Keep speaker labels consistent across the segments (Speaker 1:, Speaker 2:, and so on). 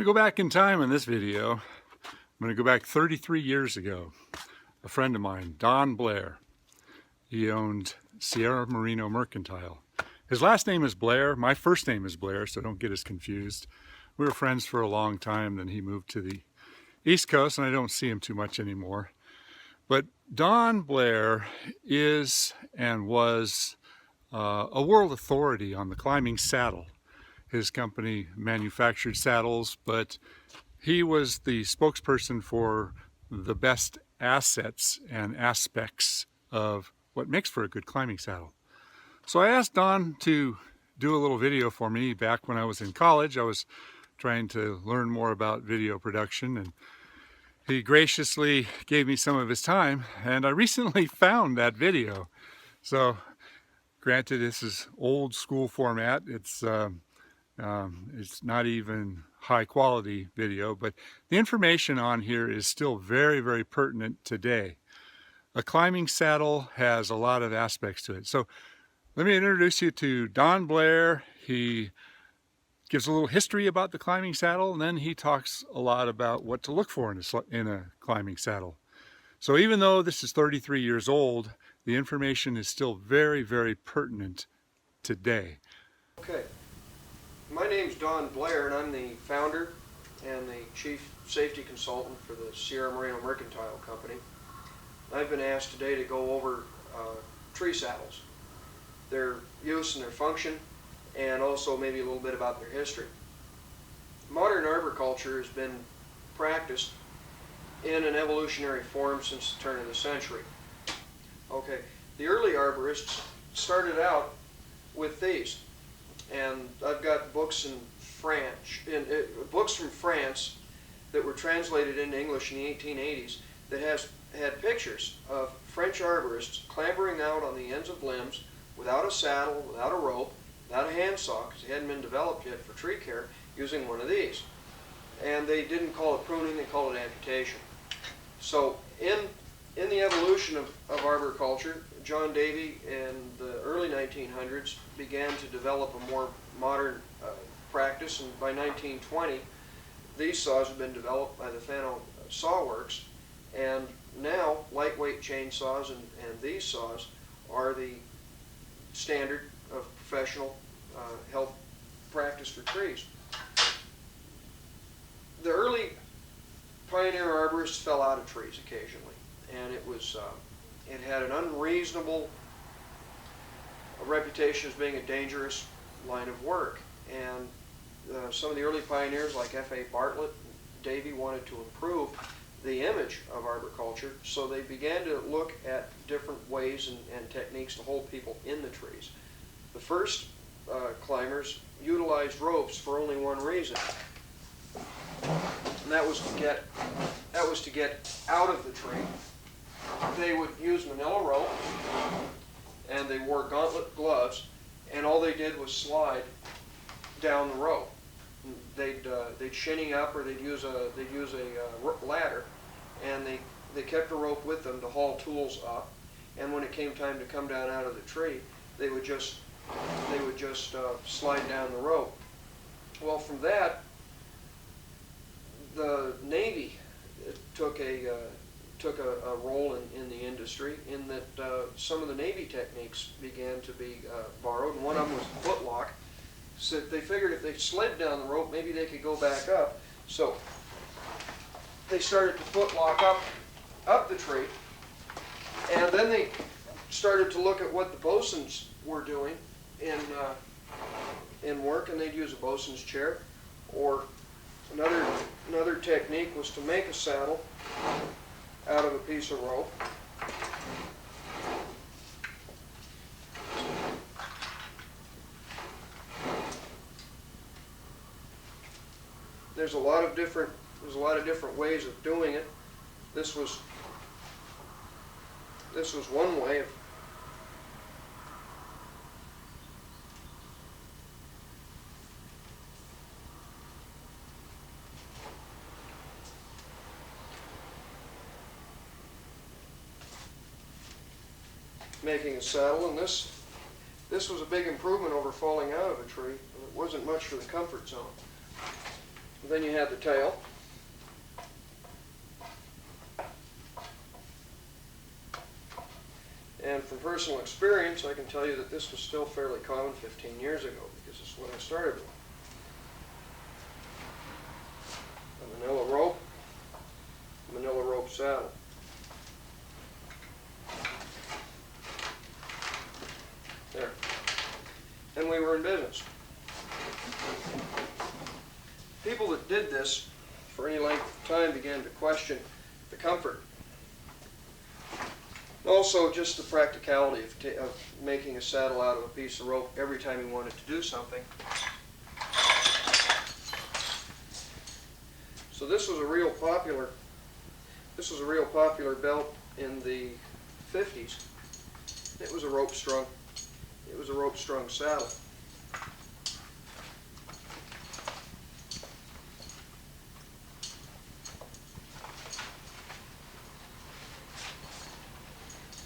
Speaker 1: going to go back in time in this video. I'm going to go back 33 years ago. A friend of mine, Don Blair, he owned Sierra Merino Mercantile. His last name is Blair. My first name is Blair, so don't get us confused. We were friends for a long time, then he moved to the East Coast, and I don't see him too much anymore. But Don Blair is and was a world authority on the climbing saddle. His company manufactured saddles, but he was the spokesperson for the best assets and aspects of what makes for a good climbing saddle. So I asked Don to do a little video for me back when I was in college. I was trying to learn more about video production, and he graciously gave me some of his time, and I recently found that video. So granted, this is old school format. It's not even high quality video, but the information on here is still very, very pertinent today. A climbing saddle has a lot of aspects to it. So let me introduce you to Don Blair. He gives a little history about the climbing saddle, and then he talks a lot about what to look for in a climbing saddle. So even though this is 33 years old, the information is still very, very pertinent today.
Speaker 2: Okay. My name's Don Blair, and I'm the founder and the chief safety consultant for the Sierra Merino Mercantile Company. I've been asked today to go over tree saddles, their use and their function, and also maybe a little bit about their history. Modern arboriculture has been practiced in an evolutionary form since the turn of the century. Okay, the early arborists started out with these. And I've got books in books from France that were translated into English in the 1880s that had pictures of French arborists clambering out on the ends of limbs without a saddle, without a rope, without a handsaw, because they hadn't been developed yet for tree care, using one of these. And they didn't call it pruning, they called it amputation. So in the evolution of arboriculture, John Davy in the early 1900s began to develop a more modern practice, and by 1920 these saws have been developed by the Fano Saw Works, and now lightweight chainsaws and these saws are the standard of professional health practice for trees. The early pioneer arborists fell out of trees occasionally, and it had an unreasonable reputation as being a dangerous line of work. And some of the early pioneers like F.A. Bartlett and Davy wanted to improve the image of arboriculture, so they began to look at different ways and techniques to hold people in the trees. The first climbers utilized ropes for only one reason, and that was to get out of the tree. They would use manila rope, and they wore gauntlet gloves, and all they did was slide down the rope. They'd shinny up, or they'd use a ladder, and they kept the rope with them to haul tools up. And when it came time to come down out of the tree, they would just slide down the rope. Well, from that, the Navy took a role in the industry, in that some of the Navy techniques began to be borrowed, and one of them was footlock. So they figured if they slid down the rope, maybe they could go back up. So they started to footlock up the tree, and then they started to look at what the bosuns were doing in work, and they'd use a bosun's chair. Or another technique was to make a saddle out of a piece of rope. There's a lot of different ways of doing it. This was one way of making a saddle, and this was a big improvement over falling out of a tree. It wasn't much for the comfort zone. Then you have the tail. And from personal experience, I can tell you that this was still fairly common 15 years ago, because this is what I started with. A manila rope saddle. There. And we were in business. People that did this for any length of time began to question the comfort. Also, just the practicality of making a saddle out of a piece of rope every time you wanted to do something. So this was a real popular belt in the 50s. It was a rope strung saddle.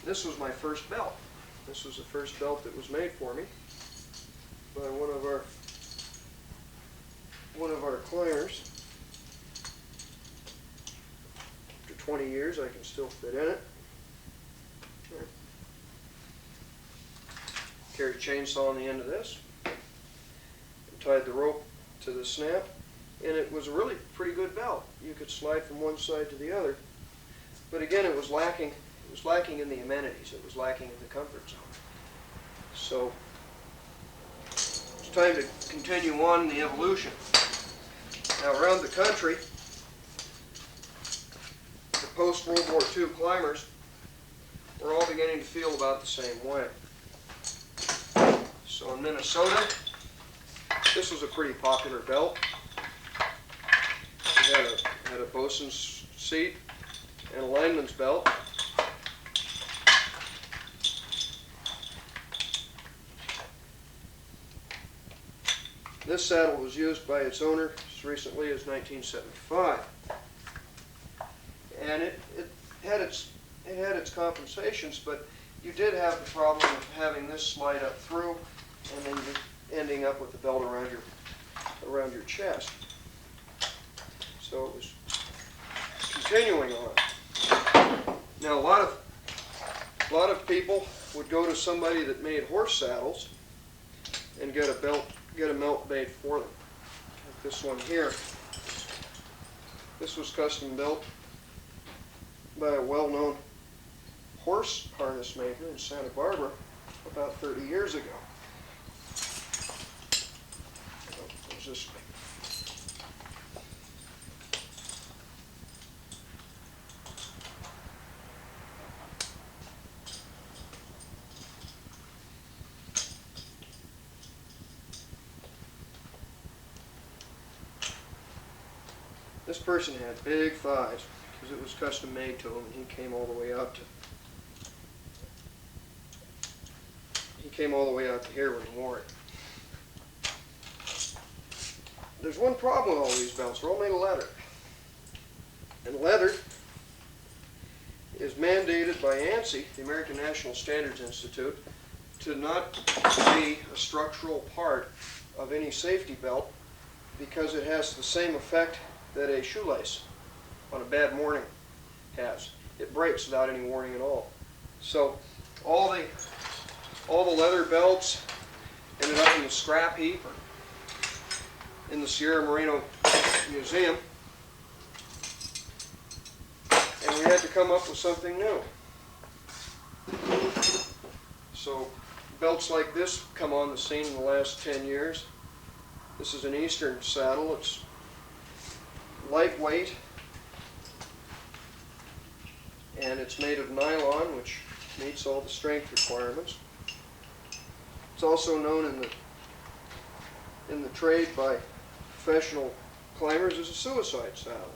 Speaker 2: This was my first belt. This was the first belt that was made for me by one of our climbers. After 20 years, I can still fit in it. There. Carried a chainsaw on the end of this, and tied the rope to the snap, and it was a really pretty good belt. You could slide from one side to the other, but again, it was lacking. It was lacking in the amenities. It was lacking in the comfort zone. So it's time to continue on the evolution. Now, around the country, the post-World War II climbers were all beginning to feel about the same way. So in Minnesota, this was a pretty popular belt. It had a bosun's seat and a lineman's belt. This saddle was used by its owner as recently as 1975, and it had its compensations, but you did have the problem of having this slide up through, and then you're ending up with the belt around your chest. So it was continuing on. Now, a lot of people would go to somebody that made horse saddles and get a belt made for them. Like this one here. This was custom built by a well-known horse harness maker in Santa Barbara about 30 years ago. There's this. This person had big thighs because it was custom made to him, and he came all the way out to here when he wore it. There's one problem with all these belts. They're all made of leather. And leather is mandated by ANSI, the American National Standards Institute, to not be a structural part of any safety belt because it has the same effect that a shoelace on a bad morning has. It breaks without any warning at all. So all the leather belts ended up in the scrap heap in the Sierra Moreno Museum, and we had to come up with something new. So belts like this come on the scene in the last 10 years. This is an Eastern saddle. It's lightweight, and it's made of nylon, which meets all the strength requirements. It's also known in the trade by professional climbers as a suicide saddle.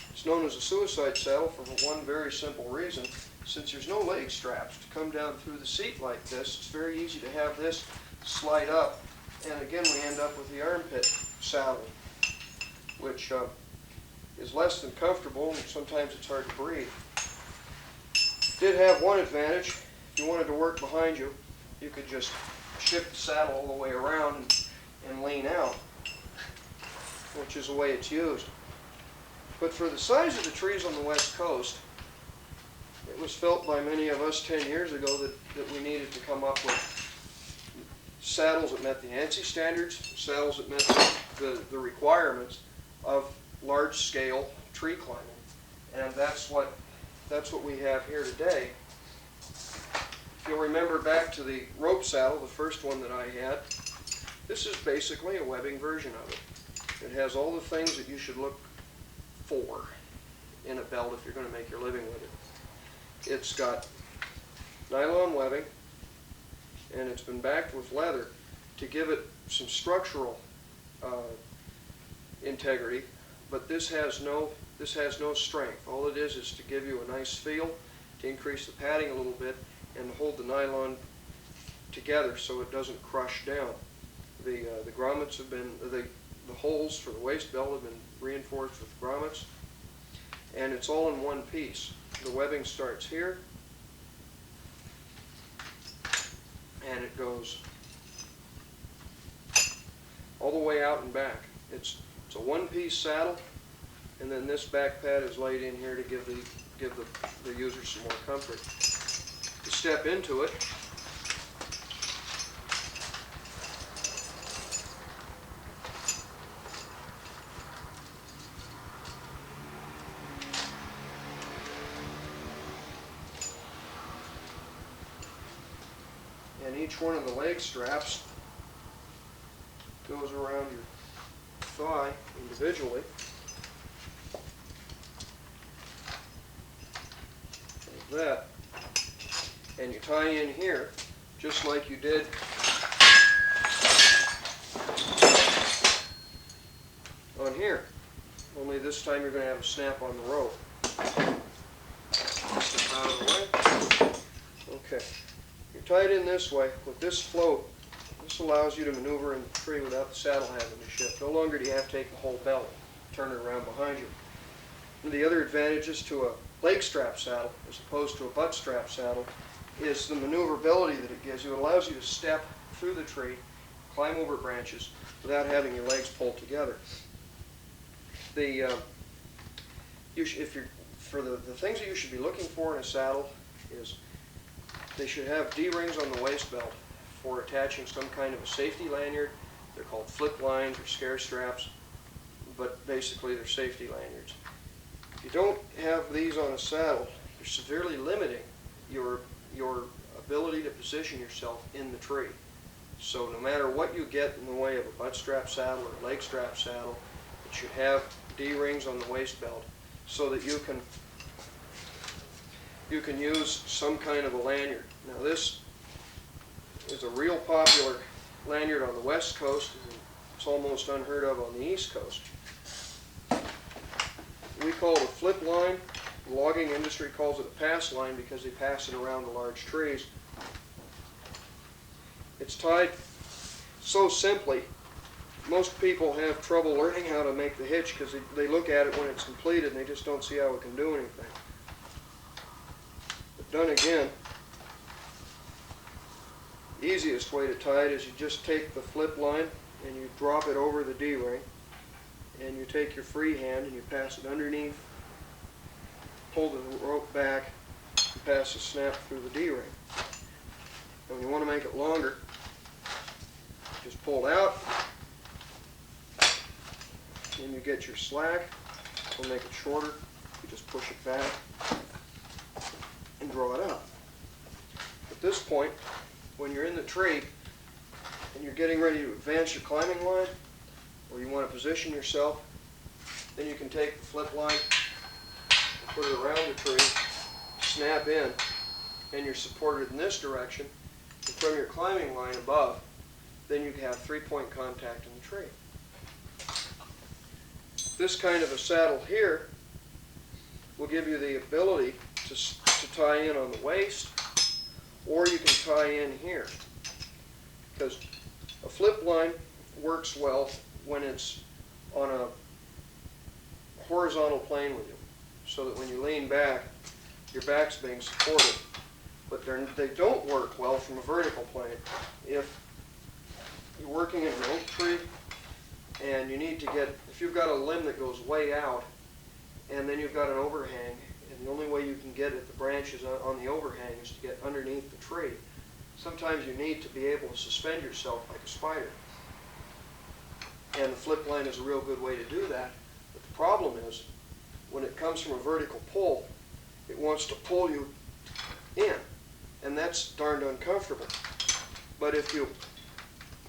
Speaker 2: It's known as a suicide saddle for one very simple reason. Since there's no leg straps to come down through the seat like this, it's very easy to have this slide up, and again we end up with the armpit saddle, which is less than comfortable, and sometimes it's hard to breathe. It did have one advantage. If you wanted to work behind you, you could just shift the saddle all the way around and lean out. which is the way it's used. But for the size of the trees on the West Coast, it was felt by many of us 10 years ago that we needed to come up with saddles that met the ANSI standards, saddles that met the requirements of large-scale tree climbing. And that's what we have here today. If you'll remember back to the rope saddle, the first one that I had, this is basically a webbing version of it. It has all the things that you should look for in a belt if you're going to make your living with it. It's got nylon webbing, and it's been backed with leather to give it some structural integrity, but this has no strength. All it is to give you a nice feel, to increase the padding a little bit, and to hold the nylon together so it doesn't crush down. The grommets have been, the holes for the waist belt have been reinforced with grommets, and it's all in one piece. The webbing starts here, and it goes all the way out and back. It's a one-piece saddle, and then this back pad is laid in here to give the user some more comfort. To step into it, and each one of the leg straps goes around your thigh individually, like that, and you tie in here just like you did on here, only this time you're going to have a snap on the rope. Step out of the way. Okay. You're tied in this way with this float. This allows you to maneuver in the tree without the saddle having to shift. No longer do you have to take the whole belt, turn it around behind you. And the other advantages to a leg strap saddle as opposed to a butt strap saddle is the maneuverability that it gives you. It allows you to step through the tree, climb over branches without having your legs pulled together. The things that you should be looking for in a saddle is they should have D-rings on the waist belt for attaching some kind of a safety lanyard. They're called flip lines or scare straps, but basically they're safety lanyards. If you don't have these on a saddle, you're severely limiting your ability to position yourself in the tree. So no matter what you get in the way of a butt strap saddle or a leg strap saddle, it should have D-rings on the waist belt so that you can use some kind of a lanyard. Now this is a real popular lanyard on the West Coast, and it's almost unheard of on the East Coast. We call it a flip line. The logging industry calls it a pass line because they pass it around the large trees. It's tied so simply, most people have trouble learning how to make the hitch because they look at it when it's completed and they just don't see how it can do anything. But done again, the easiest way to tie it is you just take the flip line and you drop it over the D-ring, and you take your free hand and you pass it underneath, pull the rope back, and pass the snap through the D-ring. And when you want to make it longer, just pull it out, and you get your slack. To make it shorter, you just push it back and draw it out. At this point, when you're in the tree and you're getting ready to advance your climbing line, or you want to position yourself, then you can take the flip line and put it around the tree, snap in, and you're supported in this direction. And from your climbing line above, then you have three-point contact in the tree. This kind of a saddle here will give you the ability to tie in on the waist, or you can tie in here. Because a flip line works well when it's on a horizontal plane with you, so that when you lean back, your back's being supported. But they don't work well from a vertical plane. If you're working in an oak tree and you need to get, if you've got a limb that goes way out and then you've got an overhang, and the only way you can get at the branches on the overhang is to get underneath the tree, sometimes you need to be able to suspend yourself like a spider. And the flip line is a real good way to do that. But the problem is, when it comes from a vertical pull, it wants to pull you in, and that's darned uncomfortable. But if you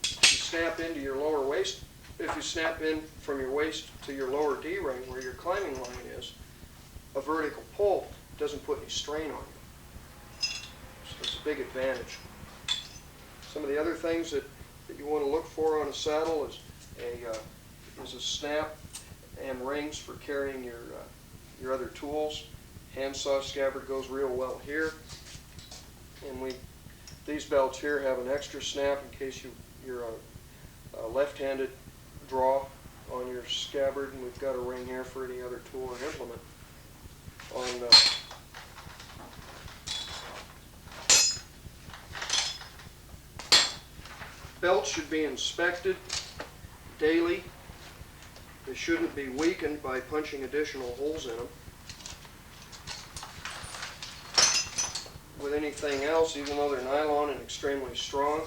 Speaker 2: snap into your lower waist, if you snap in from your waist to your lower D-ring where your climbing line is, a vertical pull doesn't put any strain on you. So it's a big advantage. Some of the other things that you want to look for on a saddle is a snap and rings for carrying your other tools. Handsaw scabbard goes real well here. And these belts here have an extra snap in case you're a left-handed draw on your scabbard, and we've got a ring here for any other tool or implement. Belts should be inspected daily. They shouldn't be weakened by punching additional holes in them. With anything else, even though they're nylon and extremely strong,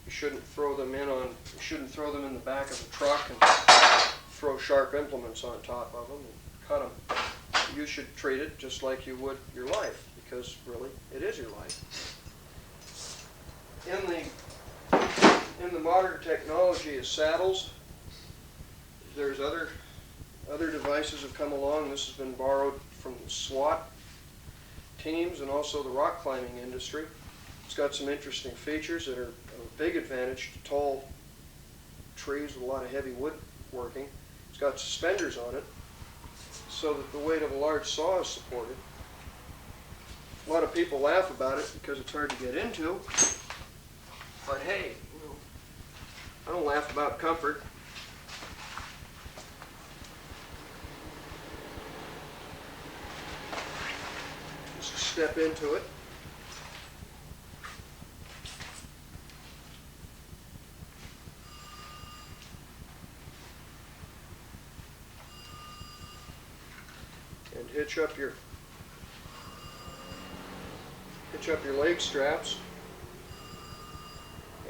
Speaker 2: you shouldn't throw them in the back of the truck and throw sharp implements on top of them and cut them. You should treat it just like you would your life, because really it is your life. In the modern technology of saddles, there's other devices have come along. This has been borrowed from the SWAT teams and also the rock climbing industry. It's got some interesting features that are a big advantage to tall trees with a lot of heavy woodworking. It's got suspenders on it so that the weight of a large saw is supported. A lot of people laugh about it because it's hard to get into, but hey, I don't laugh about comfort. Just step into it. And hitch up your leg straps.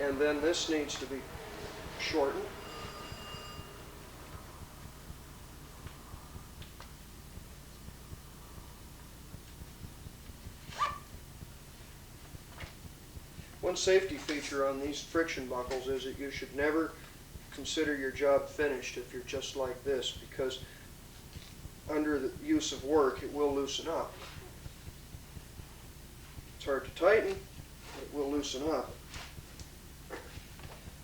Speaker 2: And then this needs to be shortened. One safety feature on these friction buckles is that you should never consider your job finished if you're just like this, because under the use of work it will loosen up. It's hard to tighten, but it will loosen up.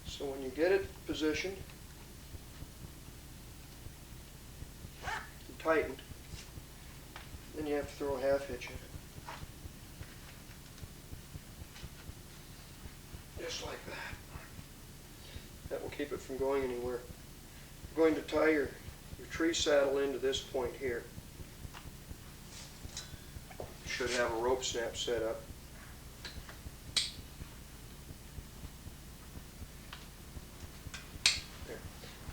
Speaker 2: So when you get it positioned and tightened, then you have to throw a half hitch in it. Just like that. That will keep it from going anywhere. You're going to tie your tree saddle into this point here. You should have a rope snap set up.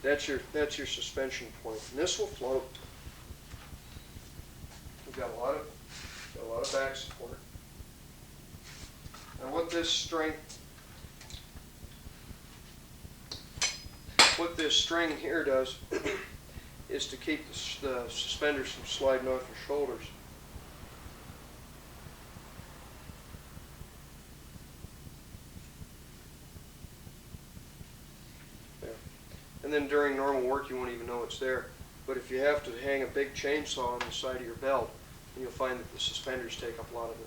Speaker 2: There. That's your suspension point. And this will float. We've got a lot of back support. And what this string here does is to keep the suspenders from sliding off your shoulders. There. And then during normal work you won't even know it's there. But if you have to hang a big chainsaw on the side of your belt, then you'll find that the suspenders take up a lot of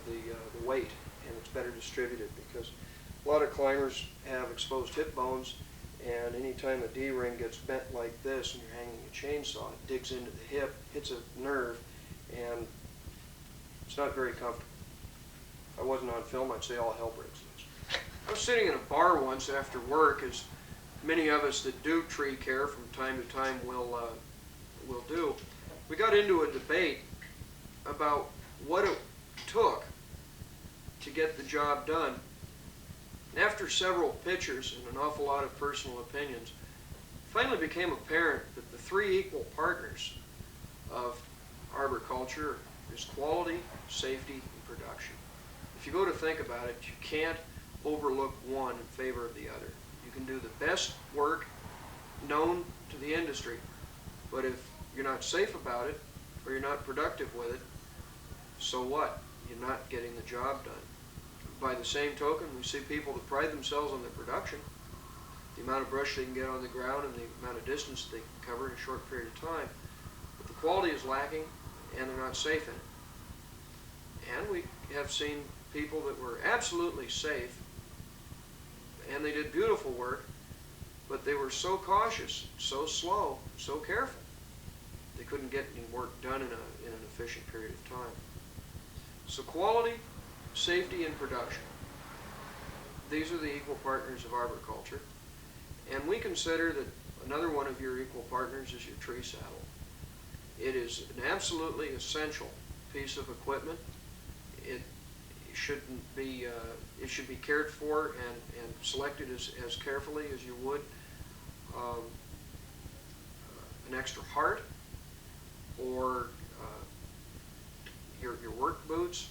Speaker 2: the weight, and it's better distributed, because a lot of climbers have exposed hip bones. And anytime a D-ring gets bent like this and you're hanging a chainsaw, it digs into the hip, hits a nerve, and it's not very comfortable. If I wasn't on film, I'd say all hell breaks loose. I was sitting in a bar once after work, as many of us that do tree care from time to time will do. We got into a debate about what it took to get the job done. After several pictures and an awful lot of personal opinions, finally became apparent that the three equal partners of arboriculture is quality, safety, and production. If you go to think about it, you can't overlook one in favor of the other. You can do the best work known to the industry, but if you're not safe about it or you're not productive with it, so what? You're not getting the job done. By the same token, we see people that pride themselves on their production, the amount of brush they can get on the ground and the amount of distance they can cover in a short period of time, but the quality is lacking and they're not safe in it. And we have seen people that were absolutely safe and they did beautiful work, but they were so cautious, so slow, so careful, they couldn't get any work done in an efficient period of time. So quality, safety, and production. These are the equal partners of arboriculture. And we consider that another one of your equal partners is your tree saddle. It is an absolutely essential piece of equipment. It should be cared for and selected as carefully as you would an extra heart or your work boots,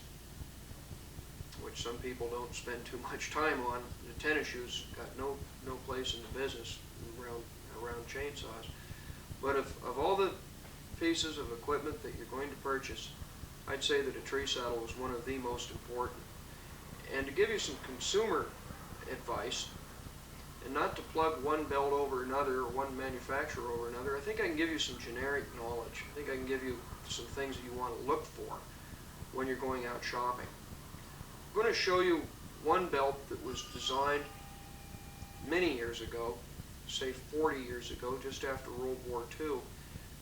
Speaker 2: which some people don't spend too much time on. The tennis shoes got no place in the business around chainsaws. But of all the pieces of equipment that you're going to purchase, I'd say that a tree saddle is one of the most important. And to give you some consumer advice, and not to plug one belt over another or one manufacturer over another, I think I can give you some generic knowledge. I think I can give you some things that you want to look for when you're going out shopping. I'm going to show you one belt that was designed many years ago, say 40 years ago, just after World War II,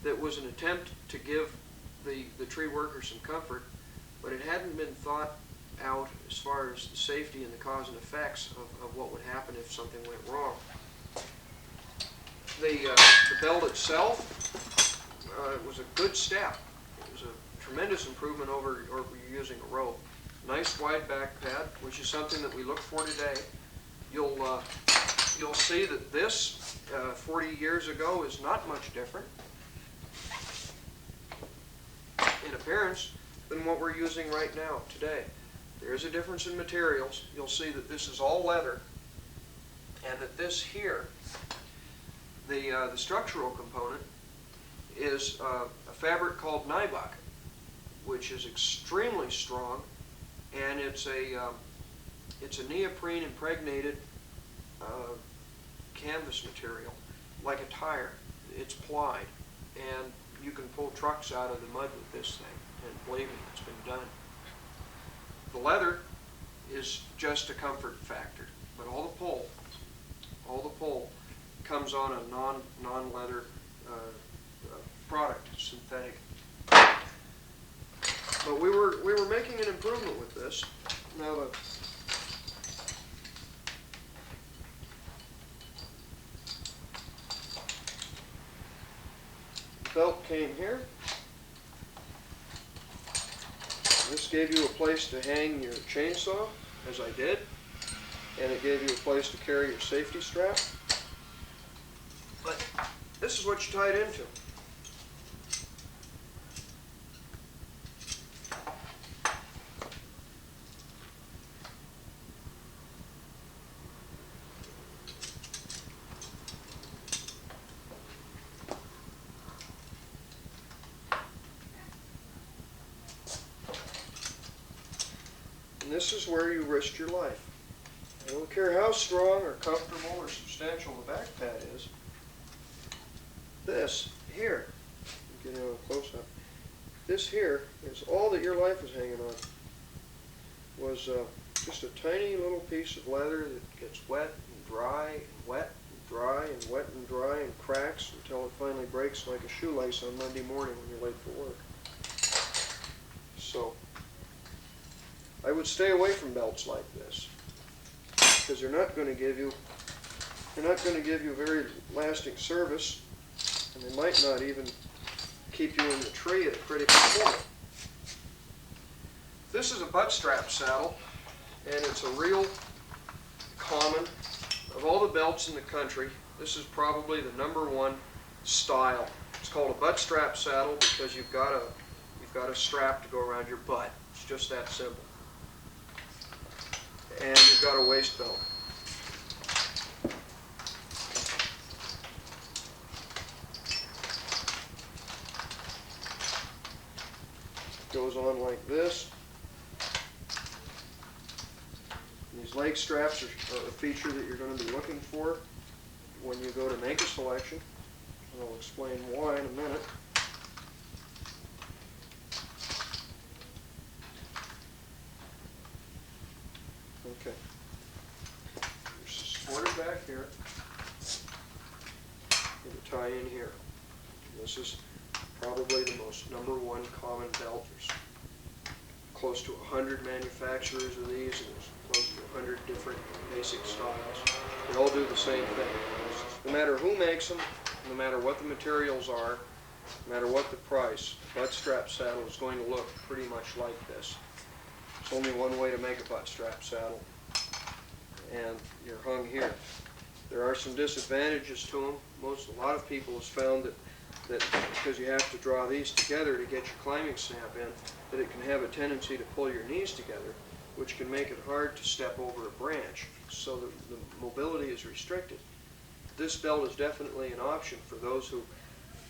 Speaker 2: that was an attempt to give the tree worker some comfort, but it hadn't been thought out as far as the safety and the cause and effects of what would happen if something went wrong. The belt itself was a good step. It was a tremendous improvement over using a rope. Nice wide back pad, which is something that we look for today. You'll see that this 40 years ago is not much different in appearance than what we're using right now today. There is a difference in materials. You'll see that this is all leather, and that this here, the structural component, is a fabric called nybuck, which is extremely strong, and it's a neoprene impregnated canvas material, like a tire. It's plied, and you can pull trucks out of the mud with this thing, and believe me, it's been done. The leather is just a comfort factor, but all the pull comes on a non-leather product, synthetic. But we were making an improvement with this. Now the belt came here. This gave you a place to hang your chainsaw, as I did, and it gave you a place to carry your safety strap. But this is what you tie it into. And this is where you risk your life. I don't care how strong or comfortable or substantial the back pad is. This here, get a close up. This here is all that your life is hanging on. Was just a tiny little piece of leather that gets wet and dry and wet and dry and wet and dry and cracks until it finally breaks like a shoelace on Monday morning when you're late for work. So I would stay away from belts like this, because they're not going to give you very lasting service, and they might not even keep you in the tree at a critical point. This is a butt strap saddle, and it's a real common. Of all the belts in the country, this is probably the #1 style. It's called a butt strap saddle because you've got a strap to go around your butt. It's just that simple. And you've got a waist belt. Goes on like this. These leg straps are a feature that you're going to be looking for when you go to make a selection. And I'll explain why in a minute. Okay. You're supported back here with a tie in here. This is probably the most #1 common belt. There's close to 100 manufacturers of these, and there's close to 100 different basic styles. They all do the same thing. No matter who makes them, no matter what the materials are, no matter what the price, a butt strap saddle is going to look pretty much like this. There's only one way to make a butt strap saddle, and you're hung here. There are some disadvantages to them. A lot of people have found that because you have to draw these together to get your climbing snap in, that it can have a tendency to pull your knees together, which can make it hard to step over a branch, so the mobility is restricted. This belt is definitely an option for those who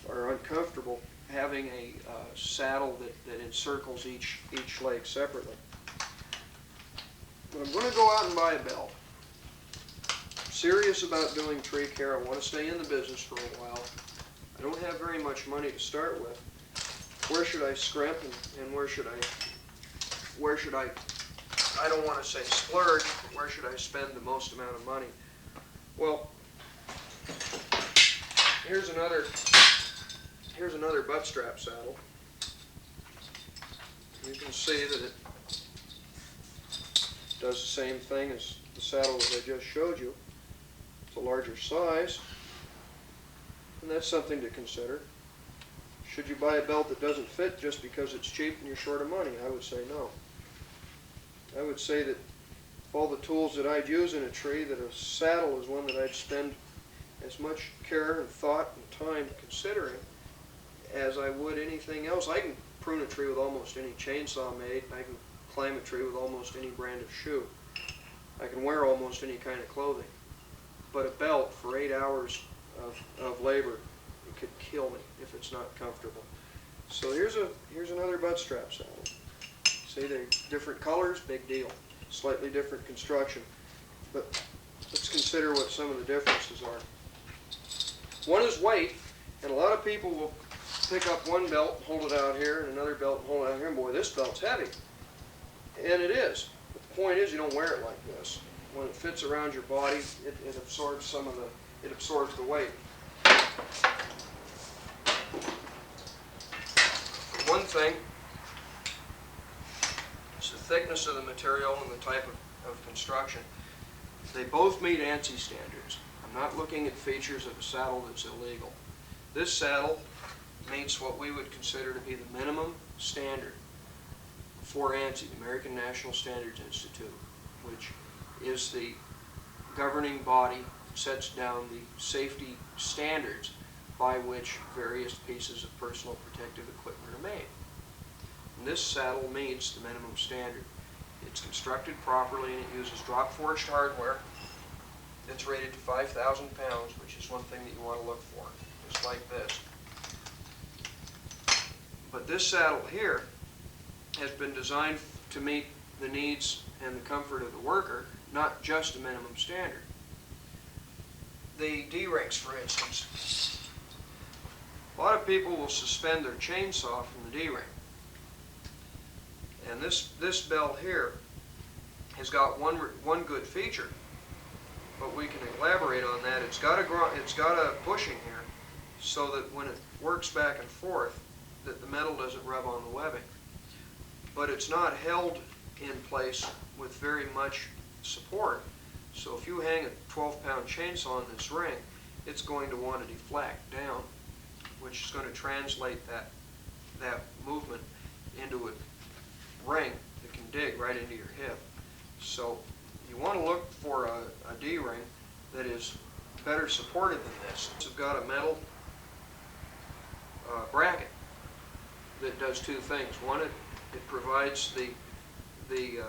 Speaker 2: are uncomfortable having a saddle that encircles each leg separately. But I'm going to go out and buy a belt. I'm serious about doing tree care. I want to stay in the business for a while. I don't have very much money to start with. Where should I scrimp and where should I don't want to say splurge, but where should I spend the most amount of money? Well, here's another butt strap saddle. You can see that it does the same thing as the saddle that I just showed you. It's a larger size. And that's something to consider. Should you buy a belt that doesn't fit just because it's cheap and you're short of money? I would say no. I would say that of all the tools that I'd use in a tree, that a saddle is one that I'd spend as much care and thought and time considering as I would anything else. I can prune a tree with almost any chainsaw made. I can climb a tree with almost any brand of shoe. I can wear almost any kind of clothing. But a belt for 8 hours of labor, it could kill me if it's not comfortable. So here's another butt strap saddle. See, they're different colors, big deal. Slightly different construction. But let's consider what some of the differences are. One is weight, and a lot of people will pick up one belt and hold it out here, and another belt and hold it out here, and boy, this belt's heavy. And it is. But the point is, you don't wear it like this. When it fits around your body, it absorbs it absorbs the weight. One thing is the thickness of the material and the type of construction. They both meet ANSI standards. I'm not looking at features of a saddle that's illegal. This saddle meets what we would consider to be the minimum standard for ANSI, the American National Standards Institute, which is the governing body that sets down the safety standards by which various pieces of personal protective equipment are made. And this saddle meets the minimum standard. It's constructed properly and it uses drop forged hardware. It's rated to 5,000 pounds, which is one thing that you want to look for, just like this. But this saddle here has been designed to meet the needs and the comfort of the worker, not just a minimum standard. The D-rings, for instance. A lot of people will suspend their chainsaw from the D-ring. And this belt here has got one good feature, but we can elaborate on that. It's got a bushing here so that when it works back and forth, that the metal doesn't rub on the webbing. But it's not held in place with very much support. So if you hang a 12-pound chainsaw in this ring, it's going to want to deflect down, which is going to translate that movement into a ring that can dig right into your hip. So you want to look for a D-ring that is better supported than this. It's got a metal bracket that does two things. One, it provides the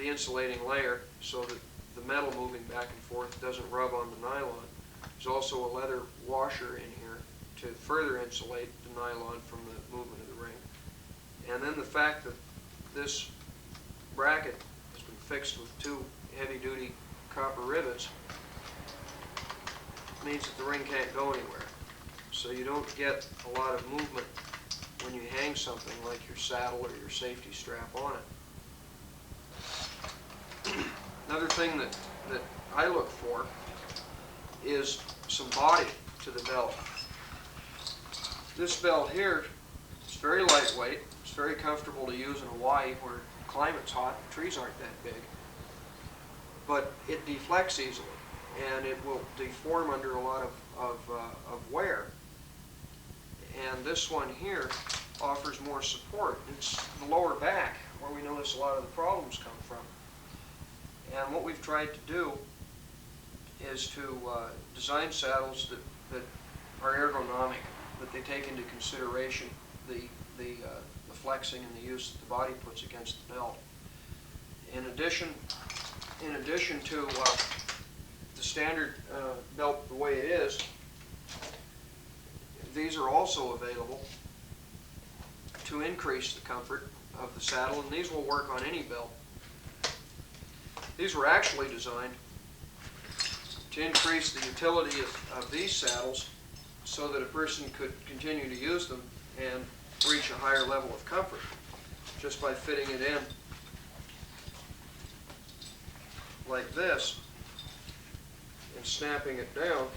Speaker 2: insulating layer so that the metal moving back and forth doesn't rub on the nylon. There's also a leather washer in here to further insulate the nylon from the movement of the ring. And then the fact that this bracket has been fixed with two heavy-duty copper rivets means that the ring can't go anywhere. So you don't get a lot of movement when you hang something like your saddle or your safety strap on it. Another thing that I look for is some body to the belt. This belt here is very lightweight. It's very comfortable to use in Hawaii where the climate's hot and trees aren't that big. But it deflects easily and it will deform under a lot of wear. And this one here offers more support. It's the lower back where we notice a lot of the problems come from. And what we've tried to do is to design saddles that are ergonomic, that they take into consideration the flexing and the use that the body puts against the belt. In addition to the standard belt the way it is, these are also available to increase the comfort of the saddle, and these will work on any belt. These were actually designed to increase the utility of these saddles so that a person could continue to use them and reach a higher level of comfort just by fitting it in like this and snapping it down.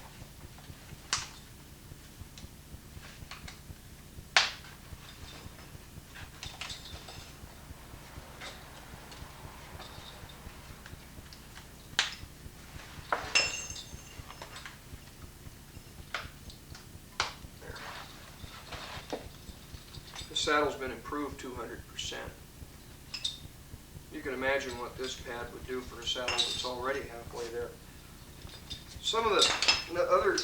Speaker 2: The saddle's been improved 200%. You can imagine what this pad would do for a saddle that's already halfway there. Some of the other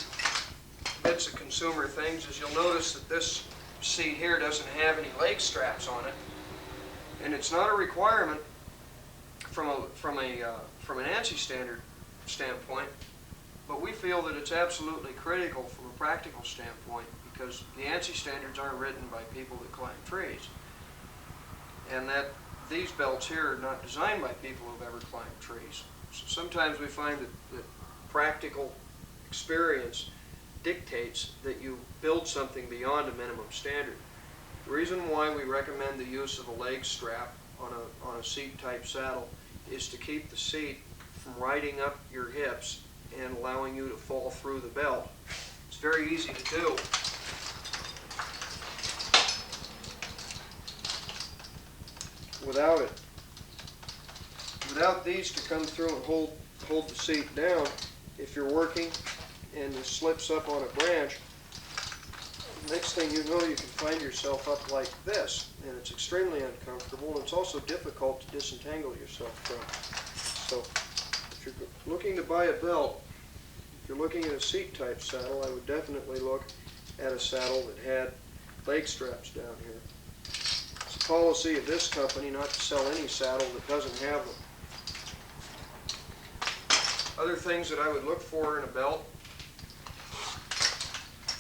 Speaker 2: bits of consumer things is you'll notice that this seat here doesn't have any leg straps on it, and it's not a requirement from an ANSI standard standpoint, but we feel that it's absolutely critical from a practical standpoint because the ANSI standards aren't written by people that climb trees, and that these belts here are not designed by people who've ever climbed trees. So sometimes we find that practical experience dictates that you build something beyond a minimum standard. The reason why we recommend the use of a leg strap on a seat type saddle is to keep the seat from riding up your hips and allowing you to fall through the belt. It's very easy to do. Without it. Without these to come through and hold the seat down, if you're working and it slips up on a branch, the next thing you know you can find yourself up like this, and it's extremely uncomfortable, and it's also difficult to disentangle yourself from. So if you're looking to buy a belt, if you're looking at a seat type saddle, I would definitely look at a saddle that had leg straps down here. It's the policy of this company not to sell any saddle that doesn't have them. Other things that I would look for in a belt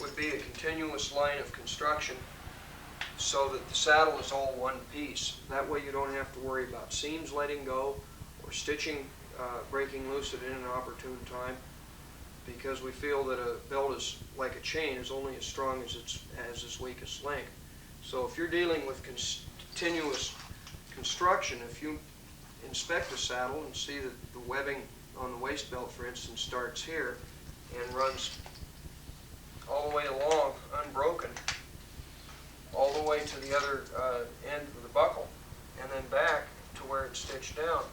Speaker 2: would be a continuous line of construction so that the saddle is all one piece. That way you don't have to worry about seams letting go or stitching breaking loose at an inopportune time, because we feel that a belt is like a chain, is only as strong as its weakest link. So if you're dealing with continuous construction, if you inspect a saddle and see that the webbing on the waist belt, for instance, starts here and runs all the way along unbroken, all the way to the other end of the buckle, and then back to where it's stitched down,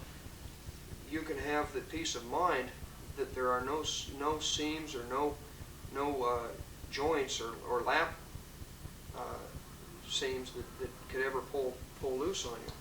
Speaker 2: you can have the peace of mind that there are no seams or no joints or lap seams that could ever pull loose on you.